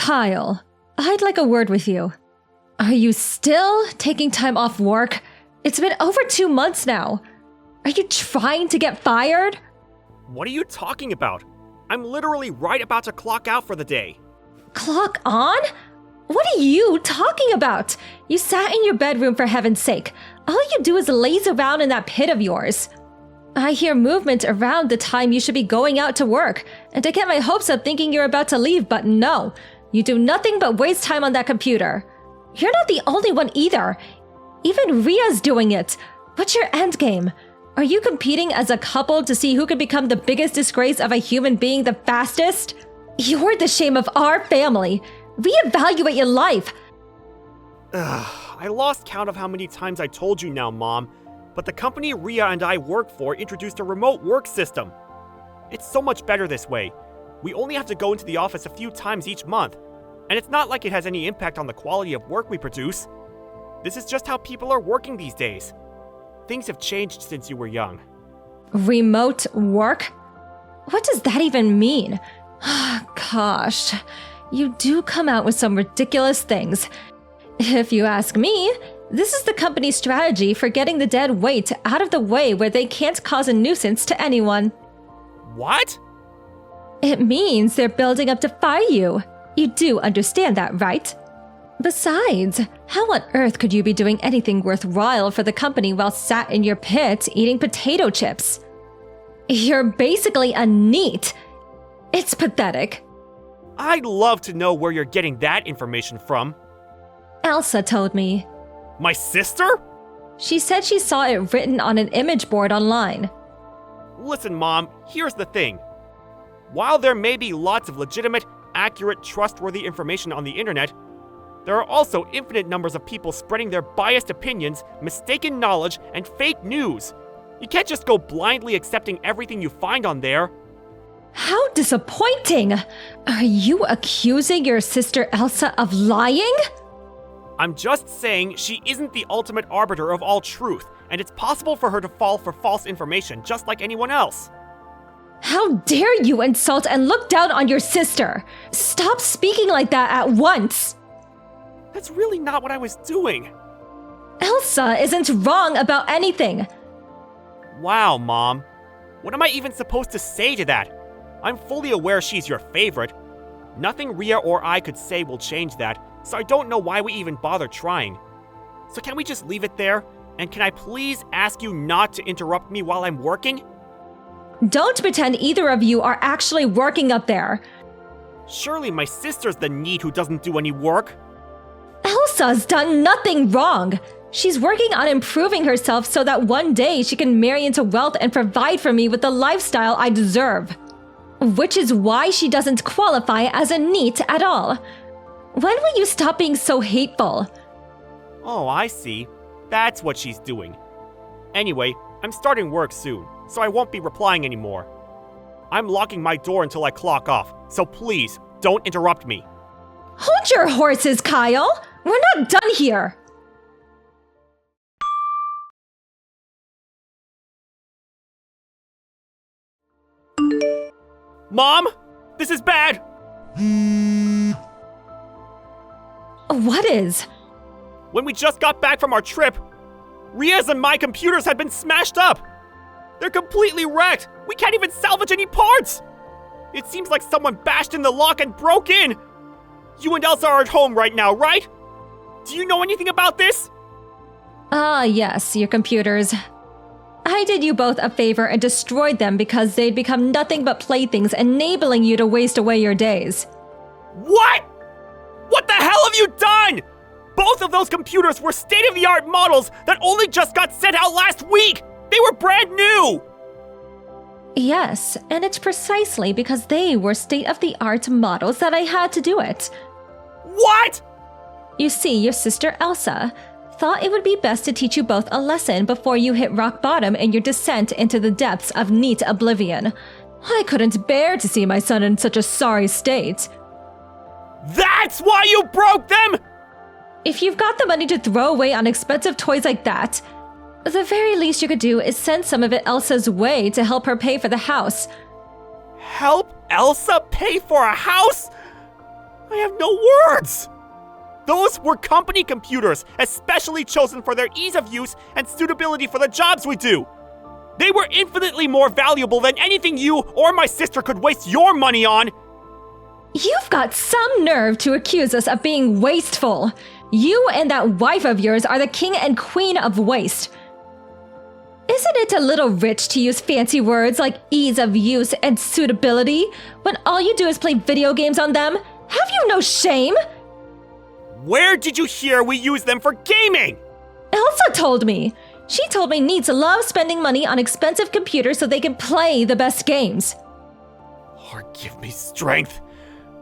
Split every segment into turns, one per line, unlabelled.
Kyle, I'd like a word with you. Are you still taking time off work? It's been over 2 months now. Are you trying to get fired?
What are you talking about? I'm literally right about to clock out for the day.
Clock on? What are you talking about? You sat in your bedroom for heaven's sake. All you do is laze around in that pit of yours. I hear movement around the time you should be going out to work, and I get my hopes up thinking you're about to leave, but no. You do nothing but waste time on that computer. You're not the only one either. Even Ria's doing it. What's your endgame? Are you competing as a couple to see who can become the biggest disgrace of a human being the fastest? You're the shame of our family. Reevaluate your life.
I lost count of how many times I told you now, Mom, but the company Ria and I work for introduced a remote work system. It's so much better this way. We only have to go into the office a few times each month, and it's not like it has any impact on the quality of work we produce. This is just how people are working these days. Things have changed since you were young.
Remote work? What does that even mean? Gosh, you do come out with some ridiculous things. If you ask me, this is the company's strategy for getting the dead weight out of the way where they can't cause a nuisance to anyone.
What?
It means they're building up to fire you. You do understand that, right? Besides, how on earth could you be doing anything worthwhile for the company while sat in your pit eating potato chips? You're basically a NEET. It's pathetic.
I'd love to know where you're getting that information from.
Elsa told me.
My sister?
She said she saw it written on an image board online.
Listen, Mom, here's the thing. While there may be lots of legitimate, accurate, trustworthy information on the internet, there are also infinite numbers of people spreading their biased opinions, mistaken knowledge, and fake news. You can't just go blindly accepting everything you find on there.
How disappointing! Are you accusing your sister Elsa of lying?
I'm just saying she isn't the ultimate arbiter of all truth, and it's possible for her to fall for false information just like anyone else.
How dare you insult and look down on your sister! Stop speaking like that at once!
That's really not what I was doing.
Elsa isn't wrong about anything.
Wow, Mom. What am I even supposed to say to that? I'm fully aware she's your favorite. Nothing Ria or I could say will change that, so I don't know why we even bother trying. So can we just leave it there? And can I please ask you not to interrupt me while I'm working?
Don't pretend either of you are actually working up there.
Surely my sister's the NEET who doesn't do any work.
Elsa's done nothing wrong. She's working on improving herself so that one day she can marry into wealth and provide for me with the lifestyle I deserve. Which is why she doesn't qualify as a NEET at all. When will you stop being so hateful?
Oh, I see. That's what she's doing. Anyway, I'm starting work soon, so I won't be replying anymore. I'm locking my door until I clock off, so please, don't interrupt me.
Hold your horses, Kyle! We're not done here!
Mom! This is bad!
What is?
When we just got back from our trip, Ria's and my computers had been smashed up! They're completely wrecked! We can't even salvage any parts! It seems like someone bashed in the lock and broke in! You and Elsa are at home right now, right? Do you know anything about this?
Yes, your computers. I did you both a favor and destroyed them because they'd become nothing but playthings, enabling you to waste away your days.
What? What the hell have you done? Both of those computers were state-of-the-art models that only just got sent out last week! They were brand new!
Yes, and it's precisely because they were state-of-the-art models that I had to do it.
What?
You see, your sister Elsa thought it would be best to teach you both a lesson before you hit rock bottom in your descent into the depths of NEET oblivion. I couldn't bear to see my son in such a sorry state.
That's why you broke them?!
If you've got the money to throw away on expensive toys like that, the very least you could do is send some of it Elsa's way to help her pay for the house.
Help Elsa pay for a house? I have no words! Those were company computers, especially chosen for their ease of use and suitability for the jobs we do. They were infinitely more valuable than anything you or my sister could waste your money on.
You've got some nerve to accuse us of being wasteful. You and that wife of yours are the king and queen of waste. Isn't it a little rich to use fancy words like ease of use and suitability when all you do is play video games on them? Have you no shame?
Where did you hear we use them for gaming?
Elsa told me. She told me NEETs love spending money on expensive computers so they can play the best games.
Lord, give me strength.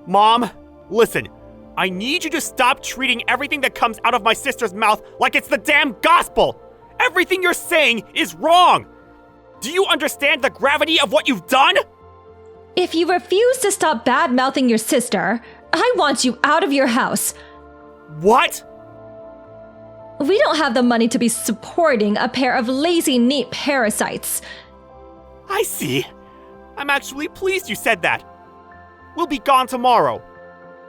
Mom, listen. I need you to stop treating everything that comes out of my sister's mouth like it's the damn gospel. Everything you're saying is wrong. Do you understand the gravity of what you've done?
If you refuse to stop bad-mouthing your sister, I want you out of your house.
What?
We don't have the money to be supporting a pair of lazy NEET parasites.
I see. I'm actually pleased you said that. We'll be gone tomorrow.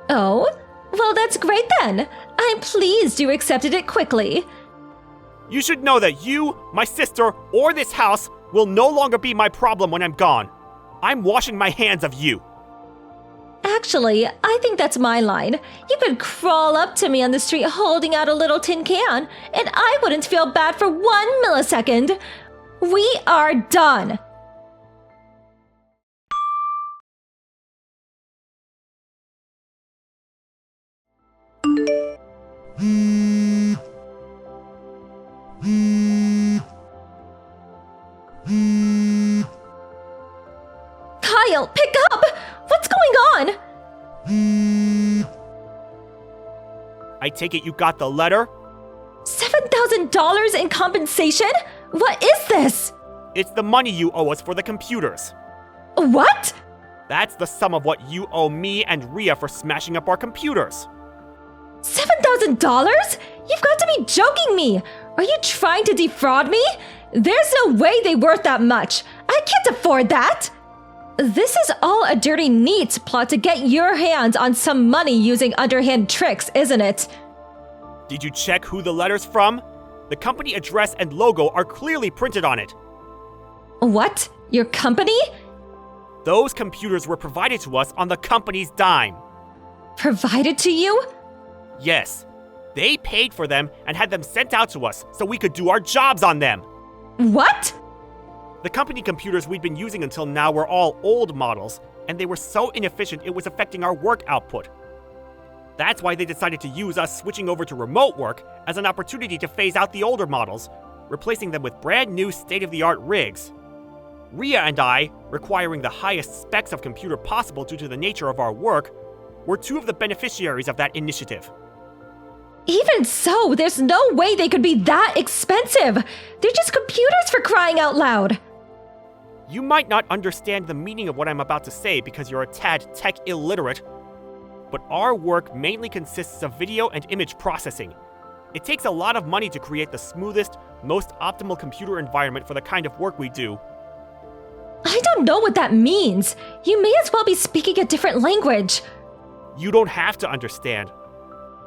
Oh? Well, that's great then. I'm pleased you accepted it quickly.
You should know that you, my sister, or this house will no longer be my problem when I'm gone. I'm washing my hands of you.
Actually, I think that's my line. You could crawl up to me on the street holding out a little tin can, and I wouldn't feel bad for 1 millisecond. We are done. Kyle, pick up! What's going on?
I take it you got the letter?
$7,000 in compensation? What is this?
It's the money you owe us for the computers.
What?
That's the sum of what you owe me and Ria for smashing up our computers.
$7,000? You've got to be joking me! Are you trying to defraud me? There's no way they're worth that much. I can't afford that! This is all a dirty NEET plot to get your hands on some money using underhand tricks, isn't it?
Did you check who the letter's from? The company address and logo are clearly printed on it.
What? Your company?
Those computers were provided to us on the company's dime.
Provided to you?
Yes. They paid for them and had them sent out to us so we could do our jobs on them.
What?
The company computers we'd been using until now were all old models, and they were so inefficient it was affecting our work output. That's why they decided to use us switching over to remote work as an opportunity to phase out the older models, replacing them with brand new state-of-the-art rigs. Ria and I, requiring the highest specs of computer possible due to the nature of our work, were two of the beneficiaries of that initiative.
Even so, there's no way they could be that expensive! They're just computers, for crying out loud!
You might not understand the meaning of what I'm about to say because you're a tad tech illiterate, but our work mainly consists of video and image processing. It takes a lot of money to create the smoothest, most optimal computer environment for the kind of work we do.
I don't know what that means. You may as well be speaking a different language.
You don't have to understand.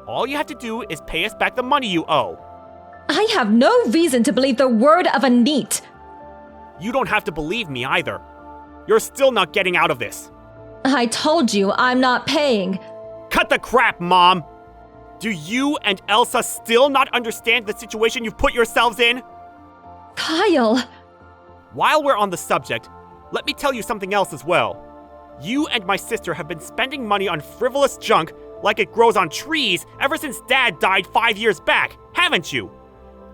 All you have to do is pay us back the money you owe.
I have no reason to believe the word of a NEET.
You don't have to believe me either. You're still not getting out of this.
I told you I'm not paying.
Cut the crap, Mom! Do you and Elsa still not understand the situation you've put yourselves in?
Kyle!
While we're on the subject, let me tell you something else as well. You and my sister have been spending money on frivolous junk like it grows on trees ever since Dad died 5 years back, haven't you?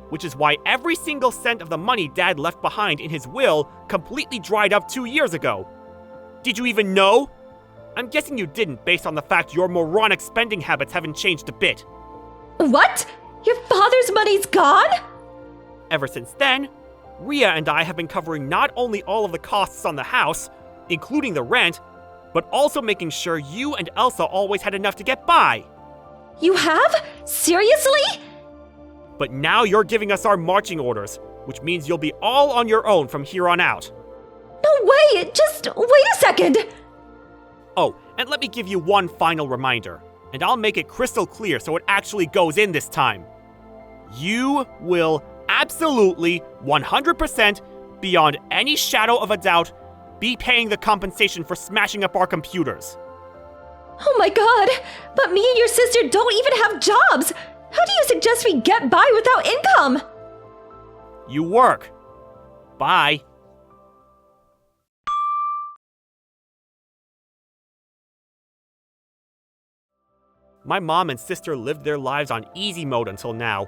Which is why every single cent of the money Dad left behind in his will completely dried up 2 years ago. Did you even know? I'm guessing you didn't based on the fact your moronic spending habits haven't changed a bit.
What? Your father's money's gone?
Ever since then, Ria and I have been covering not only all of the costs on the house, including the rent, but also making sure you and Elsa always had enough to get by.
You have? Seriously?
But now you're giving us our marching orders, which means you'll be all on your own from here on out.
No way! Just wait a second!
Oh, and let me give you one final reminder, and I'll make it crystal clear so it actually goes in this time. You will absolutely, 100%, beyond any shadow of a doubt, be paying the compensation for smashing up our computers.
Oh my god! But me and your sister don't even have jobs! How do you suggest we get by without income?
You work. Bye. My mom and sister lived their lives on easy mode until now,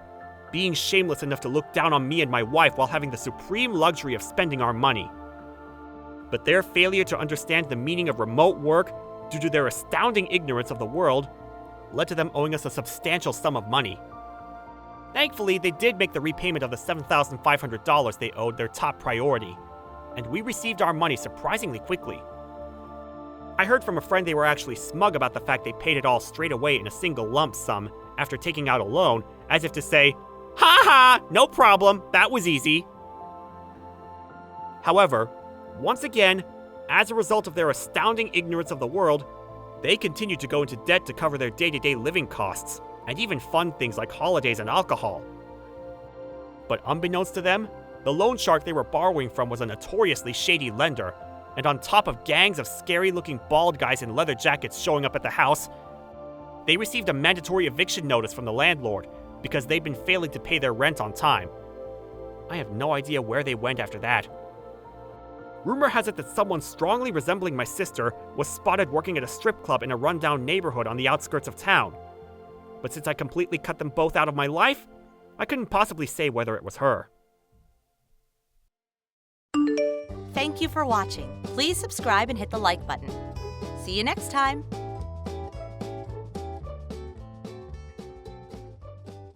being shameless enough to look down on me and my wife while having the supreme luxury of spending our money. But their failure to understand the meaning of remote work, due to their astounding ignorance of the world, led to them owing us a substantial sum of money. Thankfully, they did make the repayment of the $7,500 they owed their top priority, and we received our money surprisingly quickly. I heard from a friend they were actually smug about the fact they paid it all straight away in a single lump sum after taking out a loan, as if to say, "Ha ha, no problem, that was easy." However, once again, as a result of their astounding ignorance of the world, they continued to go into debt to cover their day-to-day living costs, and even fund things like holidays and alcohol. But unbeknownst to them, the loan shark they were borrowing from was a notoriously shady lender, and on top of gangs of scary-looking bald guys in leather jackets showing up at the house, they received a mandatory eviction notice from the landlord because they'd been failing to pay their rent on time. I have no idea where they went after that. Rumor has it that someone strongly resembling my sister was spotted working at a strip club in a rundown neighborhood on the outskirts of town. But since I completely cut them both out of my life, I couldn't possibly say whether it was her.
Thank you for watching. Please subscribe and hit the like button. See you next time.